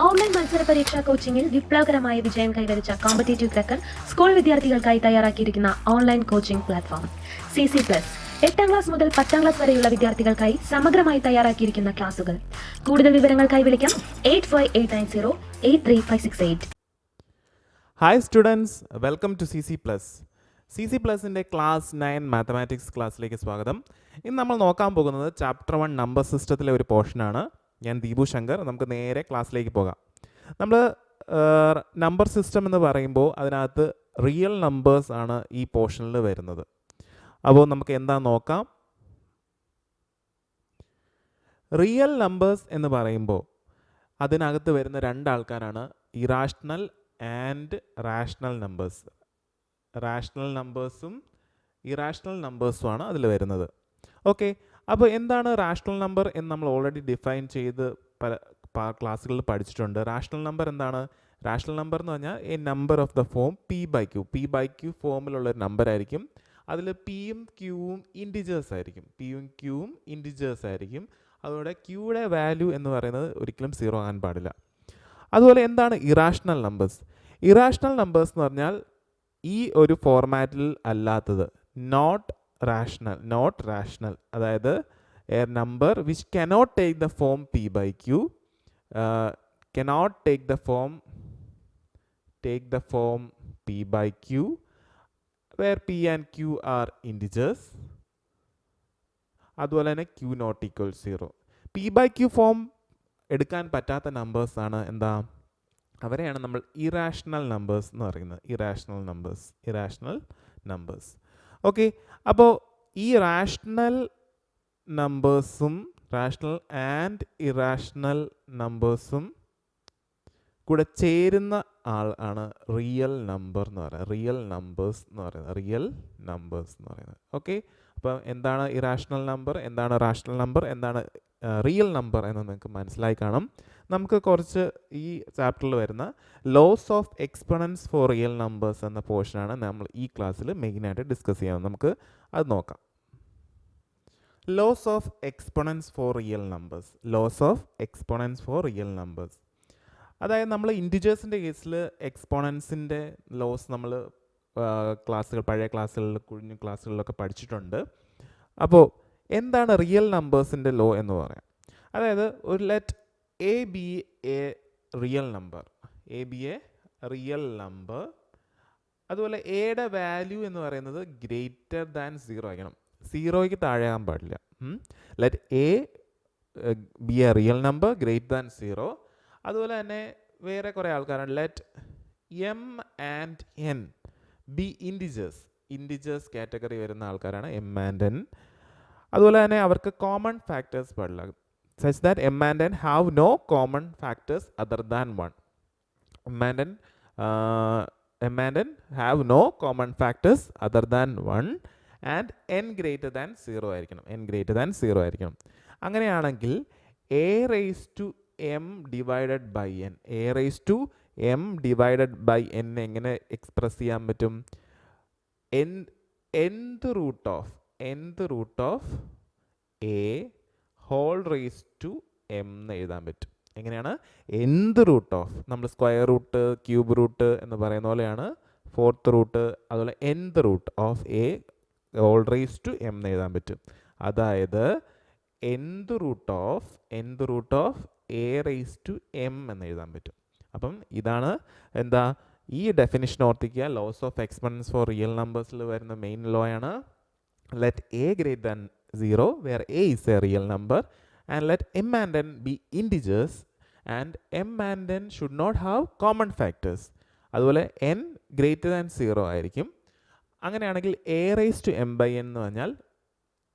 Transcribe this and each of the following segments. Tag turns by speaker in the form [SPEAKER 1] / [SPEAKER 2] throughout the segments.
[SPEAKER 1] Online മത്സര പരീക്ഷാ കോച്ചിങ്ങിൽ വിപ്ലവകരമായ വിജയം കൈവരിച്ച കോമ്പറ്റേറ്റീവ് ക്രാക്കർ സ്കൂൾ വിദ്യാർത്ഥികൾക്കായി തയ്യാറാക്കിയിരിക്കുന്ന ഓൺലൈൻ കോച്ചിംഗ് പ്ലാറ്റ്ഫോം CC+. 8ാം ക്ലാസ് മുതൽ 10ാം ക്ലാസ് വരെയുള്ള വിദ്യാർത്ഥികൾക്കായി സമഗ്രമായി തയ്യാറാക്കിയിരിക്കുന്ന ക്ലാസുകൾ. കൂടുതൽ വിവരങ്ങൾക്കായി വിളിക്കാം 8589083568.
[SPEAKER 2] Hi students, welcome to CC+. Class 9 mathematics ക്ലാസ്സിലേക്ക് സ്വാഗതം. ഇന്ന് നമ്മൾ നോക്കാൻ പോകുന്നത് ചാപ്റ്റർ 1 നമ്പർ സിസ്റ്റത്തിലെ ഒരു പോർഷനാണ്. ഞാൻ ദീപു ശങ്കർ. നമുക്ക് നേരെ ക്ലാസ്സിലേക്ക് പോകാം. നമ്മൾ നമ്പർ സിസ്റ്റം എന്ന് പറയുമ്പോൾ അതിനകത്ത് റിയൽ നമ്പേഴ്സ് ആണ് ഈ പോർഷനിൽ വരുന്നത്. അപ്പോൾ നമുക്ക് എന്താ നോക്കാം. റിയൽ നമ്പേഴ്സ് എന്ന് പറയുമ്പോൾ അതിനകത്ത് വരുന്ന രണ്ടാൾക്കാരാണ് irrational and rational numbers. Rational നമ്പേഴ്സും ഇറാഷണൽ നമ്പേഴ്സുമാണ് അതിൽ വരുന്നത്. ഓക്കെ, അപ്പോൾ എന്താണ് റാഷണൽ നമ്പർ എന്ന് നമ്മൾ ഓൾറെഡി ഡിഫൈൻ ചെയ്ത് പല ക്ലാസ്സുകളിൽ പഠിച്ചിട്ടുണ്ട്. റാഷണൽ നമ്പർ എന്താണ്? റാഷണൽ നമ്പർ എന്ന് പറഞ്ഞാൽ a number of the form P/Q ഫോമിലുള്ളൊരു നമ്പർ ആയിരിക്കും. അതിൽ പിയും ക്യൂവും ഇൻറ്റിജേഴ്സ് ആയിരിക്കും. അതുകൊണ്ട് ക്യൂയുടെ വാല്യൂ എന്ന് പറയുന്നത് ഒരിക്കലും 0 ആകാൻ പാടില്ല. അതുപോലെ എന്താണ് ഇറാഷണൽ നമ്പേഴ്സ്? ഇറാഷണൽ നമ്പേഴ്സ് എന്ന് പറഞ്ഞാൽ ഈ ഒരു ഫോർമാറ്റിൽ അല്ലാത്തത്, നോട്ട് റാഷണൽ, അതായത് A number which cannot take the form P/Q, cannot take the form P/Q where P and Q are integers. അതുപോലെ തന്നെ Q not equal 0. P/Q form എടുക്കാൻ പറ്റാത്ത നമ്പേഴ്സ് ആണ് എന്താ? അവരെയാണ് നമ്മൾ ഇറാഷണൽ നമ്പേഴ്സ് എന്ന് പറയുന്നത്. Irrational numbers. ഓക്കെ, അപ്പോൾ ഈ റാഷണൽ ആൻഡ് ഇറാഷണൽ നമ്പേഴ്സും കൂടെ ചേരുന്ന ആൾ ആണ് റിയൽ നമ്പേഴ്സ് എന്ന് പറയുന്നത്. ഓക്കെ, അപ്പോൾ എന്താണ് ഇറാഷണൽ നമ്പർ, എന്താണ് റാഷണൽ നമ്പർ, എന്താണ് റിയൽ നമ്പർ എന്ന് നിങ്ങൾക്ക് മനസ്സിലായി കാണും. നമുക്ക് കുറച്ച് ഈ ചാപ്റ്ററിൽ വരുന്ന laws of exponents for real numbers എന്ന പോർഷനാണ് നമ്മൾ ഈ ക്ലാസ്സിൽ മെയിനായിട്ട് ഡിസ്കസ് ചെയ്യാം. നമുക്ക് അത് നോക്കാം. Laws of exponents for real numbers. അതായത് നമ്മൾ ഇൻറ്റിജേഴ്സിൻ്റെ കേസിൽ എക്സ്പോണൻസിൻ്റെ ലോസ് നമ്മൾ പഴയ കുഞ്ഞു ക്ലാസ്സുകളിലൊക്കെ പഠിച്ചിട്ടുണ്ട്. അപ്പോൾ എന്താണ് റിയൽ നമ്പേഴ്സിൻ്റെ ലോ എന്ന് പറയാം? അതായത് ഒരു let a be a real number, അതുപോലെ എയുടെ വാല്യൂ എന്ന് പറയുന്നത് ഗ്രേറ്റർ ദാൻ 0 ആയിരിക്കണം. 0ക്ക് താഴെയാകാൻ പാടില്ല. Let a be a real number greater than 0. അതുപോലെ തന്നെ വേറെ കുറേ ആൾക്കാരാണ്. Let m and n be integers category വരുന്ന ആൾക്കാരാണ് എം ആൻഡ് എൻ. അതുപോലെ തന്നെ അവർക്ക് കോമൺ ഫാക്ടേഴ്സ് പാടില്ല. Such that m and n have no common factors other than 1. M and n have no common factors other than 1 and n greater than 0 ആയിരിക്കണം. അങ്ങനെയാണെങ്കിൽ a raise to m divided by N എങ്ങനെ express ചെയ്യാൻ പറ്റും? nth root of a whole raise to M എന്ന് എഴുതാൻ പറ്റും. എങ്ങനെയാണ്? nth root of, നമ്മൾ സ്ക്വയർ റൂട്ട്, ക്യൂബ് റൂട്ട് എന്ന് പറയുന്ന പോലെയാണ് 4th റൂട്ട്. അതുപോലെ nth root of a whole raise to M എന്ന് എഴുതാൻ പറ്റും. അതായത് nth root of a raise to M എന്ന് എഴുതാൻ പറ്റും. അപ്പം ഇതാണ് എന്താ ഈ ഡെഫിനിഷൻ ഓർത്തിക്കുക. Laws of exponents for real നമ്പേഴ്സിൽ വരുന്ന മെയിൻ ലോ ആണ് let A greater than 0 where a is a real number, and let m and n be integers, and m and n should not have common factors. അതുപോലെ n greater than 0 ആയിരിക്കും. അങ്ങനെയാണെങ്കിൽ a raised to m by n എന്ന് പറഞ്ഞാൽ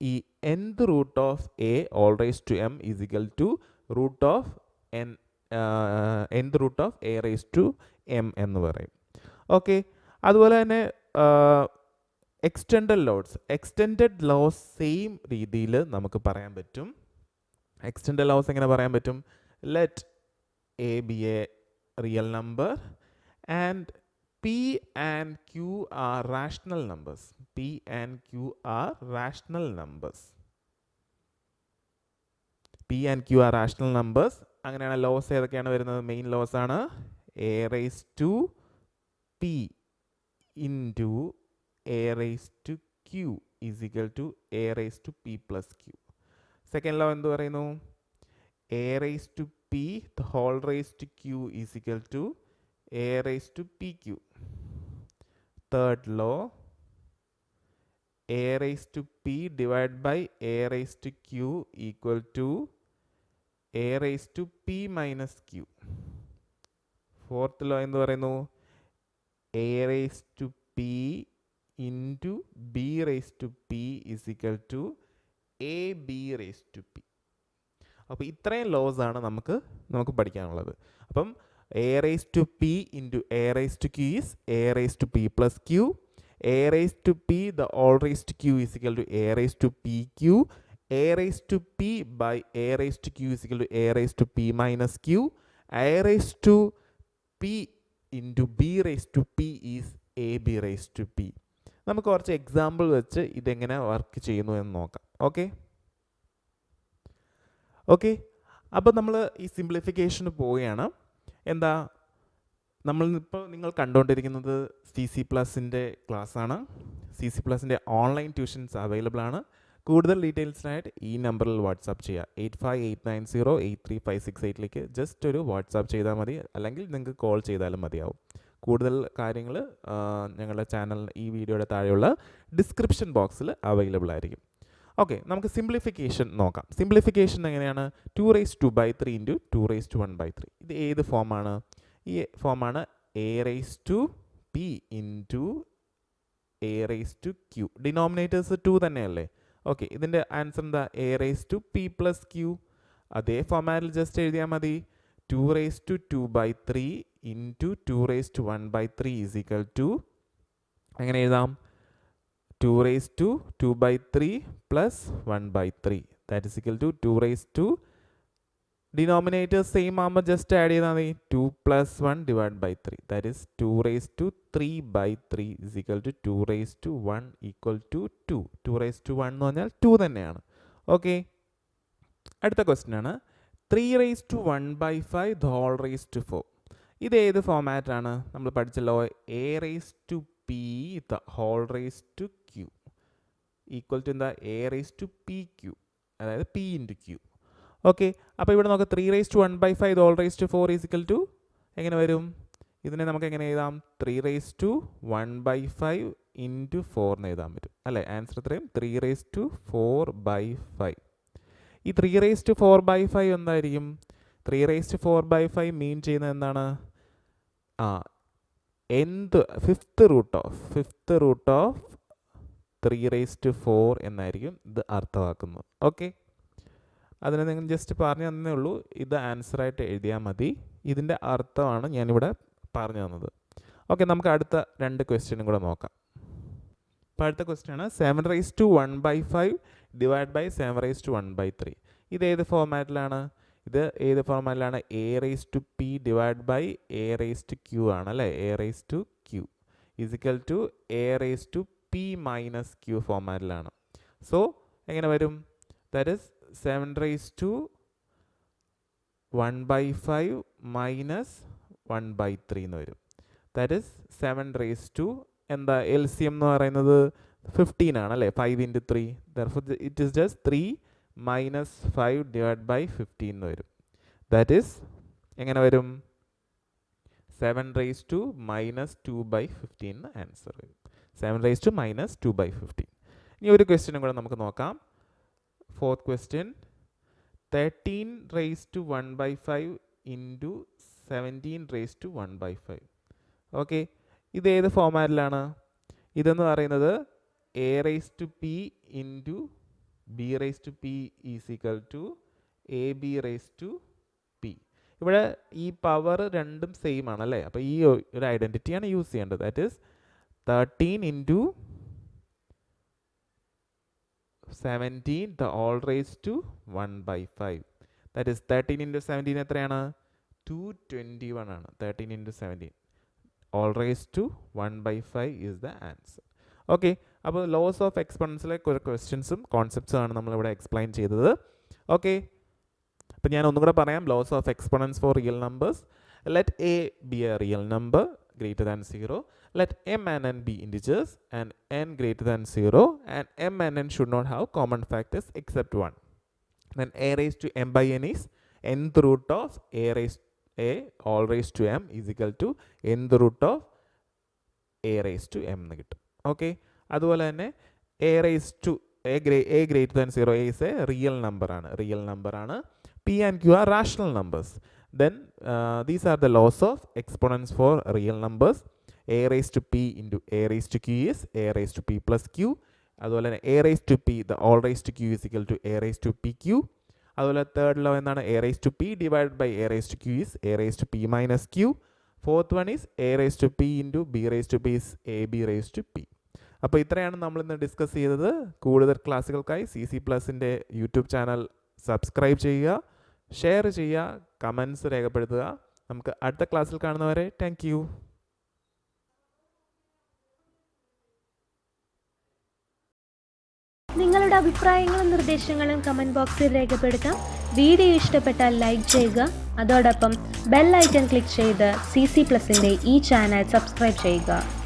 [SPEAKER 2] ഈ nth root of a all raised to m is equal to root of nth root of a raised to m എന്ന് പറയും. Okay, അതുപോലെ തന്നെ എക്സ്റ്റെൻഡഡ് ലോസ് സെയിം രീതിയിൽ നമുക്ക് പറയാൻ പറ്റും. എക്സ്റ്റെൻഡഡ് ലോസ് എങ്ങനെ പറയാൻ പറ്റും? Let a be a real number and P and Q are rational numbers. P and Q are rational numbers അങ്ങനെയാണ് ലോസ് ഏതൊക്കെയാണ് വരുന്നത്? മെയിൻ ലോസ് ആണ് a raise to p into a raise to q is equal to a raise to p plus q. Second law എന്ത് പറയുന്നു? A raise to p the whole raise to q is equal to a raise to p q. Third law a raised to p divided by a raised to q equal to a raised to p minus q. Fourth law എന്ന് പറയുന്നു a raised to p into b raised to p is equal to ab raised to p. അപ്പോൾ ഇത്രയും loss ആണ് നമുക്ക് പഠിക്കാനുള്ളത്. അപ്പം a raised to p into a raised to q is a raised to p plus q. A raised to p the all raised to q is equal to a raised to pq. A raised to p by a raised to q is equal to a raised to p minus q. A raised to p into b raised to p is ab raised to p. നമുക്ക് കുറച്ച് example വെച്ച് ഇതെങ്ങനെ work ചെയ്യുന്നു എന്ന് നോക്കാം. Okay അപ്പോൾ നമ്മൾ ഈ സിംപ്ലിഫിക്കേഷന് പോവുകയാണ്. എന്താ നമ്മളിപ്പോൾ നിങ്ങൾ കണ്ടുകൊണ്ടിരിക്കുന്നത് CC+ൻ്റെ ക്ലാസ്സാണ്. CC+ൻ്റെ ഓൺലൈൻ ട്യൂഷൻസ് അവൈലബിൾ ആണ്. കൂടുതൽ ഡീറ്റെയിൽസിനായിട്ട് ഈ നമ്പറിൽ വാട്സാപ്പ് ചെയ്യുക. 8589083568 ജസ്റ്റ് ഒരു വാട്സാപ്പ് ചെയ്താൽ മതി, അല്ലെങ്കിൽ നിങ്ങൾക്ക് കോൾ ചെയ്താലും മതിയാവും. കൂടുതൽ കാര്യങ്ങൾ ഞങ്ങളുടെ ചാനൽ ഈ വീഡിയോയുടെ താഴെയുള്ള ഡിസ്ക്രിപ്ഷൻ ബോക്സിൽ അവൈലബിൾ ആയിരിക്കും. ഓക്കെ, നമുക്ക് സിംപ്ലിഫിക്കേഷൻ നോക്കാം. സിംപ്ലിഫിക്കേഷൻ എങ്ങനെയാണ്? 2^2/3 ഇൻറ്റു 2^1/3. ഇത് ഏത് ഫോമാണ്? ഈ ഫോമാണ് a raise to p into a raise to q. Denominators 2 തന്നെയല്ലേ? ഓക്കെ, ഇതിൻ്റെ ആൻസർ എന്താ? A raise to p plus q. അതേ ഫോമാറ്റിൽ ജസ്റ്റ് എഴുതിയാൽ മതി. 2^2/3 ഇൻറ്റു 2^1/3 ഈസ് ഈക്വൽ ടു എങ്ങനെ എഴുതാം? 2^2/3 plus 1/3 that is equal to 2 denominator same ആകുമ്പോൾ ജസ്റ്റ് ആഡ് ചെയ്താൽ മതി. 2 + 1 / 3 that is 2^3/3 is equal to 2^1 equal to 2. 2^1 എന്ന് പറഞ്ഞാൽ 2 തന്നെയാണ്. ഓക്കെ, അടുത്ത ക്വസ്റ്റ്യൻ ആണ് 3^1/5 the whole raised to 4. ഇത് ഏത് ഫോമാറ്റാണ്? നമ്മൾ പഠിച്ചല്ലോ, a raised to p the whole raised to q equal to എന്താ? a raised to pq, അതായത് p into q. ഓക്കെ, അപ്പോൾ ഇവിടെ നമുക്ക് 3^1/5 the whole raised to 4 is equal to എങ്ങനെ വരും? ഇതിനെ നമുക്ക് എങ്ങനെ എഴുതാം? 3^1/5 ഇൻറ്റു 4 എന്ന് എഴുതാൻ പറ്റും അല്ലേ? ആൻസർ എത്രയും? 3^4/5. ഈ 3^4/5 എന്തായിരിക്കും? 3^4/5 മീൻ ചെയ്യുന്നത് എന്താണ്? ഫിഫ്ത്ത് റൂട്ട് ഓഫ് 3^4 എന്നായിരിക്കും ഇത് അർത്ഥമാക്കുന്നത്. ഓക്കെ, അതിനെ നിങ്ങൾ ജസ്റ്റ് പറഞ്ഞു തന്നേ ഉള്ളൂ. ഇത് ആൻസറായിട്ട് എഴുതിയാൽ മതി. ഇതിൻ്റെ അർത്ഥമാണ് ഞാനിവിടെ പറഞ്ഞു തന്നത്. ഓക്കെ, നമുക്ക് അടുത്ത 2 ക്വസ്റ്റ്യനും കൂടെ നോക്കാം. അപ്പോൾ അടുത്ത ക്വസ്റ്റ്യൻ ആണ് 7^1/5 ഡിവൈഡ് ബൈ 7^1/3. ഇത് ഏത് ഫോമാറ്റിലാണ്? a raised to p divide by a raised to q ആണ് അല്ലേ? a raised to q is equal to a raised to p minus q ഫോമാറ്റിലാണ്. സോ എങ്ങനെ വരും? ദാറ്റ് ഈസ് 7^1/5 മൈനസ് 1/3 എന്ന് വരും. ദാറ്റ് ഈസ് 7 എന്താ LCM എന്ന് പറയുന്നത് 15 ആണ് അല്ലേ? 5 × 3 therefore it is just 3 minus 5 divide by 15 എന്ന് വരും. ദാറ്റ് ഈസ് എങ്ങനെ വരും? 7 മൈനസ് 2/15 എന്ന് ആൻസർ വരും. 7 മൈനസ് 2/15. ഇനി ഒരു ക്വസ്റ്റ്യനും കൂടെ നമുക്ക് നോക്കാം. Fourth question 13^1/5 into 17^1/5. ഓക്കെ, ഇത് ഏത് ഫോമാറ്റിലാണ്? ഇതെന്ന് പറയുന്നത് a raised to p into b raised to p is equal to ab raised to p. ഇവിടെ ഈ പവർ രണ്ടും സെയിം ആണ് അല്ലേ? അപ്പോൾ ഈ ഒരു ഐഡൻറ്റിറ്റിയാണ് യൂസ് ചെയ്യേണ്ടത്. That is 13 into 17 the all raised to 1/5. That is 13 into 17 എത്രയാണ്? 221 ആണ്. 13 into 17 all raised to 1/5 is the answer. Okay, അപ്പോൾ ലോസ് ഓഫ് എക്സ്പൊണൻസിലെ കുറേ ക്വസ്റ്റ്യൻസും കോൺസെപ്റ്റ്സും ആണ് നമ്മളിവിടെ എക്സ്പ്ലെയിൻ ചെയ്തത്. ഓക്കെ, അപ്പോൾ ഞാൻ ഒന്നും കൂടെ പറയാം. Laws of exponents for real numbers. Let a be a real number greater than 0. Let m and n be integers and n greater than 0, and m and n should not have common factors except 1. Then a raised to m by n is nth root of a raised a all raised to m is equal to nth root of a raised to m എന്ന് കിട്ടും. Okay, അതുപോലെ തന്നെ a raised to a greater than 0, a is a real number ആണ്. p and q are rational numbers. Then these are the laws of exponents for real numbers. a raised to p into a raised to q is a raised to p plus q. അതുപോലെ തന്നെ a raised to p the all raised to q is equal to a raised to pq. അതുപോലെ third law എന്താണ്? a raised to p divided by a raised to q is a raised to p minus q. Fourth one is a raised to p into b raised to p is ab raised to p. അപ്പോൾ ഇത്രയാണ് നമ്മളിന്ന് discuss ചെയ്തത്. കൂടുതൽ ക്ലാസ്സുകൾക്കായി CC+ൻ്റെ YouTube channel subscribe ചെയ്യുക, share ചെയ്യുക, comments രേഖപ്പെടുത്തുക. നമുക്ക് അടുത്ത ക്ലാസ്സിൽ കാണുന്നവരെ താങ്ക് യു.
[SPEAKER 1] നിങ്ങളുടെ അഭിപ്രായങ്ങളും നിർദ്ദേശങ്ങളും കമൻറ്റ് ബോക്സിൽ രേഖപ്പെടുത്താം. വീഡിയോ ഇഷ്ടപ്പെട്ടാൽ ലൈക്ക് ചെയ്യുക. അതോടൊപ്പം ബെൽ ഐക്കൺ ക്ലിക്ക് ചെയ്ത് CC+ൻ്റെ ഈ ചാനൽ സബ്സ്ക്രൈബ് ചെയ്യുക.